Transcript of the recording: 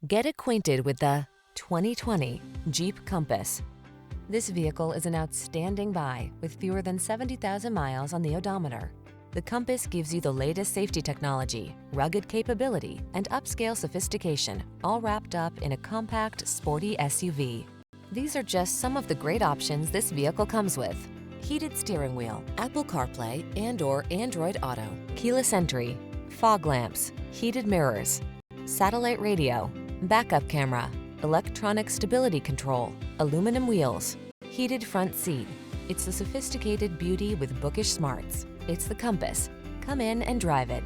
Get acquainted with the 2020 Jeep Compass. This vehicle is an outstanding buy with fewer than 70,000 miles on the odometer. The Compass gives you the latest safety technology, rugged capability, and upscale sophistication, all wrapped up in a compact, sporty SUV. These are just some of the great options this vehicle comes with: heated steering wheel, Apple CarPlay and/or Android Auto, keyless entry, fog lamps, heated mirrors, satellite radio, backup camera, electronic stability control, aluminum wheels, heated front seat. It's the sophisticated beauty with bookish smarts. It's the Compass. Come in and drive it.